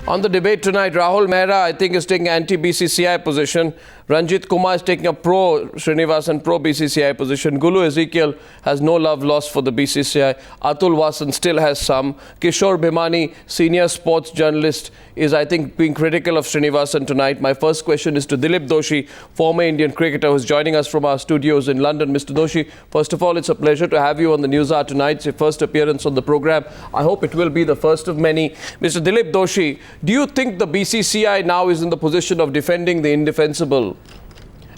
On the debate tonight, Rahul Mehra, I think, is taking anti-BCCI position. Ranjit Kumar is taking a pro-Srinivasan, pro-BCCI position. Gulu Ezekiel has no love lost for the BCCI. Atul Vasan still has some. Kishore Bhimani, senior sports journalist, is, I think, being critical of Srinivasan tonight. My first question is to Dilip Doshi, former Indian cricketer, who is joining us from our studios in London. Mr. Doshi, first of all, it's a pleasure to have you on the Newshour tonight. It's your first appearance on the program. I hope it will be the first of many. Mr. Dilip Doshi, do you think the BCCI now is in the position of defending the indefensible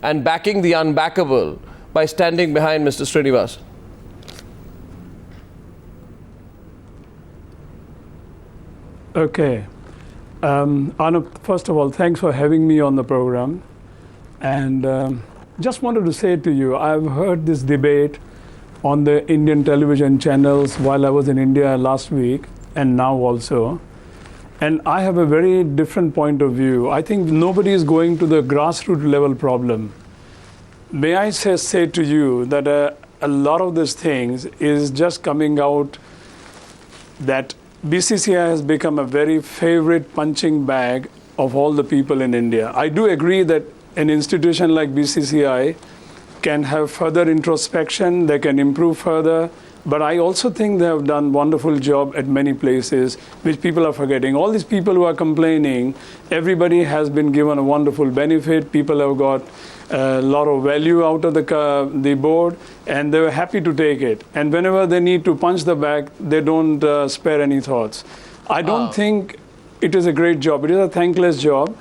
and backing the unbackable by standing behind Mr. Srinivasan? Okay. Anup, first of all, thanks for having me on the program. And just wanted to say to you, I've heard this debate on the Indian television channels while I was in India last week and now also. And I have a very different point of view. I think nobody is going to the grassroots level problem. May I say to you that a lot of these things is just coming out that BCCI has become a very favorite punching bag of all the people in India. I do agree that an institution like BCCI can have further introspection, they can improve further, but I also think they have done wonderful job at many places, which people are forgetting. All these people who are complaining, everybody has been given a wonderful benefit. People have got a lot of value out of the board, and they were happy to take it. And whenever they need to punch the bag, they don't spare any thoughts. I don't think it is a great job. It is a thankless job.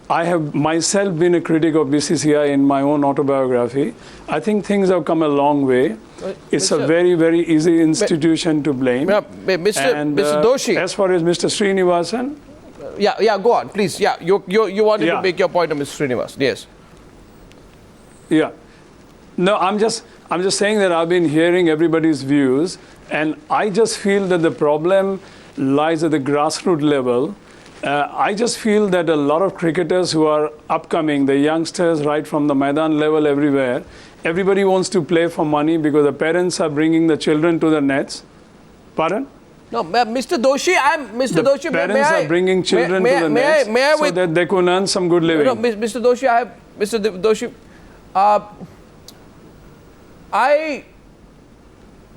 I have myself been a critic of BCCI in my own autobiography. I think things have come a long way. It's a very, very easy institution to blame. Mr. Doshi. As far as Mr. Srinivasan. Yeah, go on, please. Yeah, you wanted to make your point on Mr. Srinivasan. Yes. Yeah. No, I'm just saying that I've been hearing everybody's views, and I just feel that the problem lies at the grassroots level. I just feel that a lot of cricketers who are upcoming, the youngsters right from the Maidan level everywhere, everybody wants to play for money because the parents are bringing the children to the nets. Pardon? No, Mr. Doshi, The parents are bringing children to the nets so that they can earn some good living. No, Mr. Doshi, I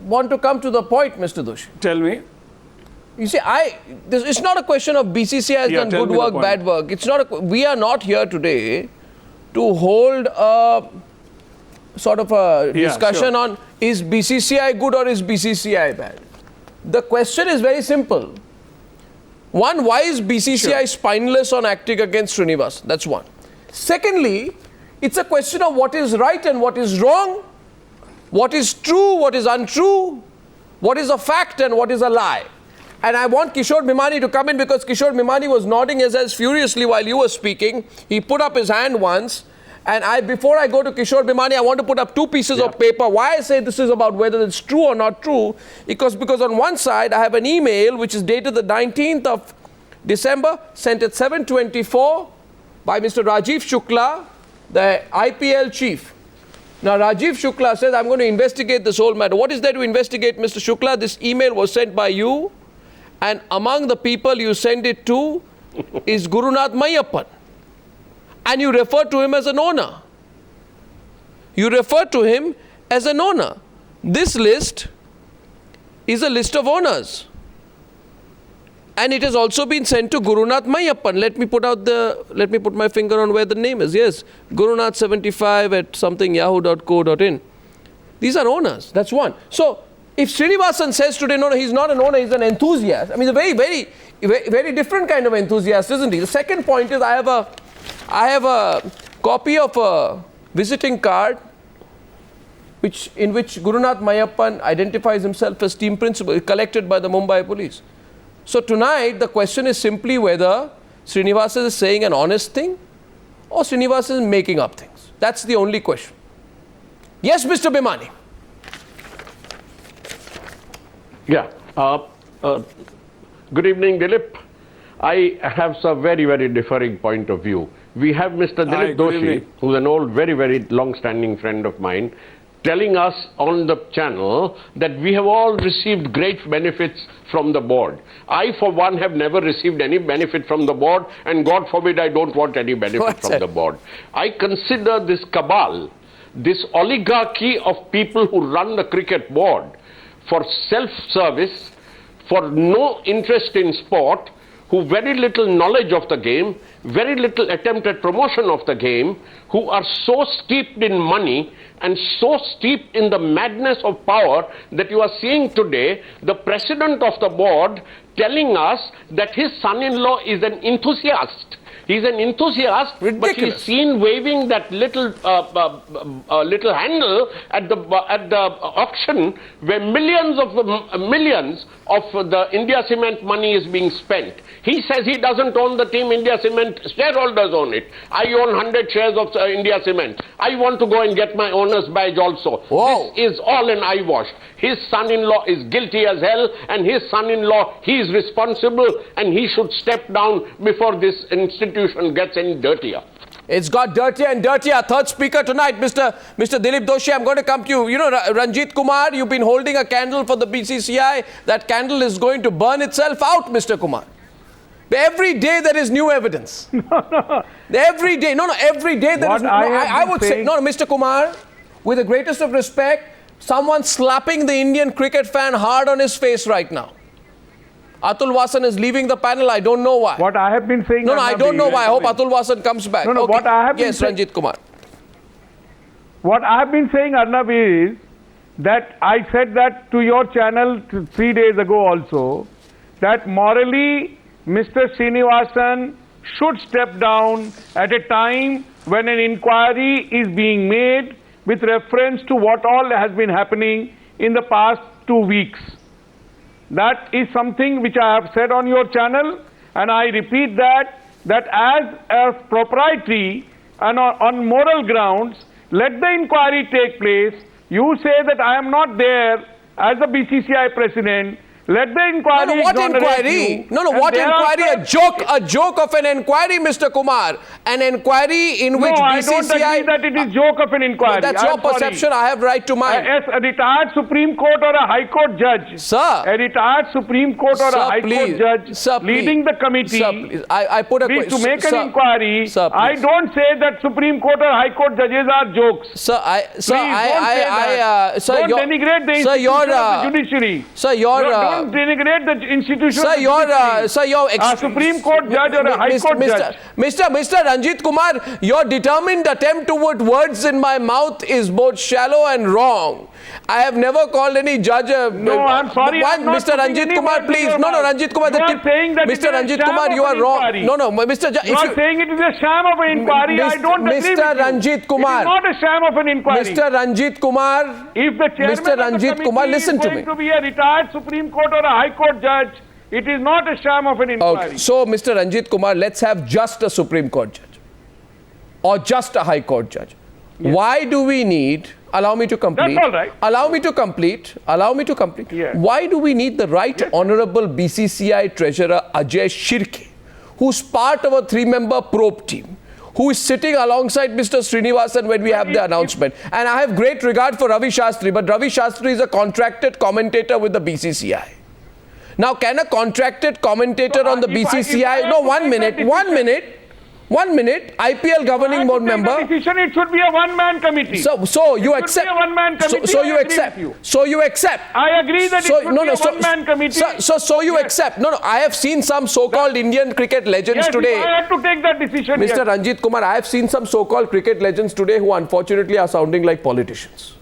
want to come to the point, Mr. Doshi. Tell me. You see, it's not a question of BCCI has done good work, bad work. It's not. We are not here today to hold a sort of a discussion on is BCCI good or is BCCI bad. The question is very simple. One, why is BCCI spineless on acting against Srinivasan? That's one. Secondly, it's a question of what is right and what is wrong, what is true, what is untrue, what is a fact and what is a lie. And I want Kishore Bhimani to come in because Kishore Bhimani was nodding his head furiously while you were speaking. He put up his hand once. And before I go to Kishore Bhimani, I want to put up two pieces of paper. Why I say this is about whether it's true or not true, because on one side I have an email which is dated the 19th of December, sent at 7:24 by Mr. Rajiv Shukla, the IPL chief. Now, Rajiv Shukla says, I'm going to investigate this whole matter. What is there to investigate, Mr. Shukla? This email was sent by you. And among the people you send it to is Gurunath Mayappan. And you refer to him as an owner. You refer to him as an owner. This list is a list of owners. And it has also been sent to Gurunath Mayappan. Let me put my finger on where the name is. Yes, Gurunath75 at something yahoo.co.in. These are owners. That's one. So, if Srinivasan says today, no, he's not an owner, he's an enthusiast. I mean, a very, very, very different kind of enthusiast, isn't he? The second point is I have a copy of a visiting card in which Gurunath Mayappan identifies himself as team principal, collected by the Mumbai police. So tonight, the question is simply whether Srinivasan is saying an honest thing or Srinivasan is making up things. That's the only question. Yes, Mr. Bhimani. Yeah. Good evening, Dilip. I have some very, very differing point of view. We have Mr. Dilip Doshi, who's an old, very, very long-standing friend of mine, telling us on the channel that we have all received great benefits from the board. I, for one, have never received any benefit from the board, and God forbid I don't want any benefit from the board. I consider this cabal, this oligarchy of people who run the cricket board for self-service, for no interest in sport, who very little knowledge of the game, very little attempt at promotion of the game, who are so steeped in money and so steeped in the madness of power that you are seeing today the president of the board telling us that his son-in-law is an enthusiast. He's an enthusiast, but he's seen waving that little little handle at the auction where millions of the India Cement money is being spent. He says he doesn't own the team. India Cement shareholders own it. I own 100 shares of India Cement. I want to go and get my owner's badge also. Whoa. This is all an eyewash. His son-in-law is guilty as hell, and his son-in-law, he is responsible, and he should step down before this institution gets any dirtier. It's got dirtier and dirtier. Third speaker tonight, Mr. Dilip Doshi, I'm going to come to you. You know, Ranjit Kumar, you've been holding a candle for the BCCI. That candle is going to burn itself out, Mr. Kumar. Every day there is new evidence. Every day. Every day there is... I would say... Mr. Kumar, with the greatest of respect, someone slapping the Indian cricket fan hard on his face right now. Atul Vasan is leaving the panel. I don't know why. What I have been saying... I don't know why. I hope Atul Vasan comes back. What I have been saying... Yes, Ranjit Kumar. What I have been saying, Arnab, is that I said that to your channel 3 days ago also, that morally, Mr. Srinivasan should step down at a time when an inquiry is being made with reference to what all has been happening in the past 2 weeks. That is something which I have said on your channel, and I repeat that as a propriety and on moral grounds, let the inquiry take place. You say that I am not there as the BCCI president. Let the inquiry... what inquiry? What inquiry? A joke of an inquiry, Mr. Kumar. An inquiry in which BCCI... I don't agree that it is joke of an inquiry. That's your perception. I have right to mine. As a retired Supreme Court or a High Court judge. Sir. A retired Supreme Court or a High Court judge leading the committee. Sir, I put a question. To make an inquiry. Sir, I don't say that Supreme Court or High Court judges are jokes. Sir, don't denigrate the institution of the judiciary. Sir, don't denigrate the institution. Sir, a Supreme Court judge or a High Court judge. Mr. Ranjit Kumar, your determined attempt to put words in my mouth is both shallow and wrong. I have never called any judge. No, I'm sorry. Mr. Ranjit Kumar, please. Ranjit Kumar. Mr. Ranjit Kumar, you are wrong. Mr. You are saying it is a sham of an inquiry. I don't agree with you. Mr. Ranjit Kumar. It is not a sham of an inquiry. Mr. Ranjit Kumar. If the chairman of the committee is going to be a retired Supreme Court or a High Court judge, it is not a sham of an inquiry. Okay. So, Mr. Ranjit Kumar, let's have just a Supreme Court judge or just a High Court judge. Yes. Why do we need... Allow me to complete. That's all right. Allow me to complete. Yeah. Why do we need the Right Honorable BCCI Treasurer Ajay Shirke, who's part of a 3-member probe team, who is sitting alongside Mr. Srinivasan when we have the announcement? And I have great regard for Ravi Shastri, but Ravi Shastri is a contracted commentator with the BCCI. Now, can a contracted commentator on the BCCI... One minute, IPL governing board member... It should be a one-man committee. So you accept... It should be a one-man committee. So you accept. So you accept. I agree that it should be a one-man committee. So you accept. I have seen some so-called Indian cricket legends today. I have to take that decision. Mr. Ranjit Kumar, I have seen some so-called cricket legends today who unfortunately are sounding like politicians.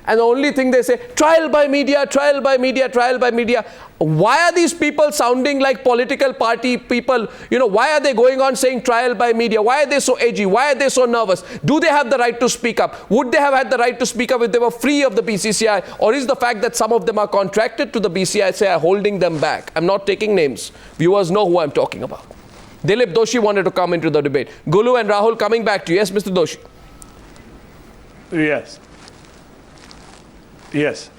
And the only thing they say, trial by media, trial by media, trial by media. Why are these people sounding like political party people? Why are they going on saying trial by media? Why are they so edgy? Why are they so nervous? Do they have the right to speak up? Would they have had the right to speak up if they were free of the BCCI? Or is the fact that some of them are contracted to the BCCI holding them back? I'm not taking names. Viewers know who I'm talking about. Dilip Doshi wanted to come into the debate. Gulu and Rahul coming back to you. Yes, Mr. Doshi. Yes.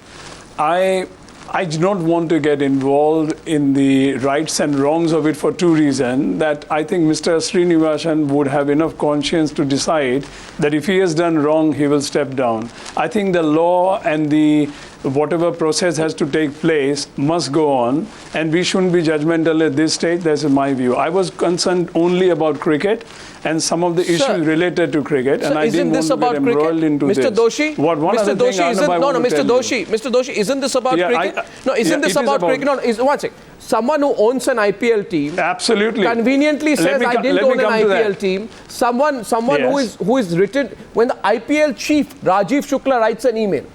I I do not want to get involved in the rights and wrongs of it for two reasons. That I think Mr. Srinivasan would have enough conscience to decide that if he has done wrong, he will step down. I think the law and the whatever process has to take place must go on, and we shouldn't be judgmental at this stage. That's my view. I was concerned only about cricket and some of the issues related to cricket, and I didn't want to get embroiled into Mr. this. Doshi, What one Mr. other Doshi, thing, isn't, Arnab, no, no, Mr. Doshi, Mr. Doshi, isn't this about cricket? Isn't this about cricket? No, one second. Someone who owns an IPL team absolutely conveniently says, I didn't own an IPL team. Someone who is written, when the IPL chief, Rajiv Shukla, writes an email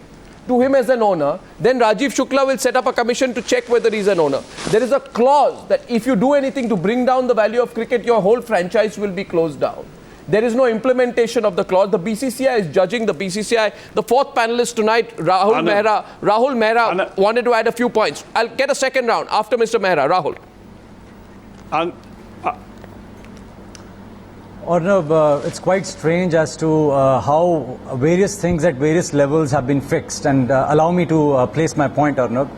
to him as an owner, then Rajiv Shukla will set up a commission to check whether he's an owner. There is a clause that if you do anything to bring down the value of cricket, your whole franchise will be closed down. There is no implementation of the clause. The BCCI is judging the BCCI. The fourth panelist tonight, Rahul Mehra, wanted to add a few points. I'll get a second round after Mr. Mehra. Rahul. Arnab, it's quite strange as to how various things at various levels have been fixed. And allow me to place my point, Arnab.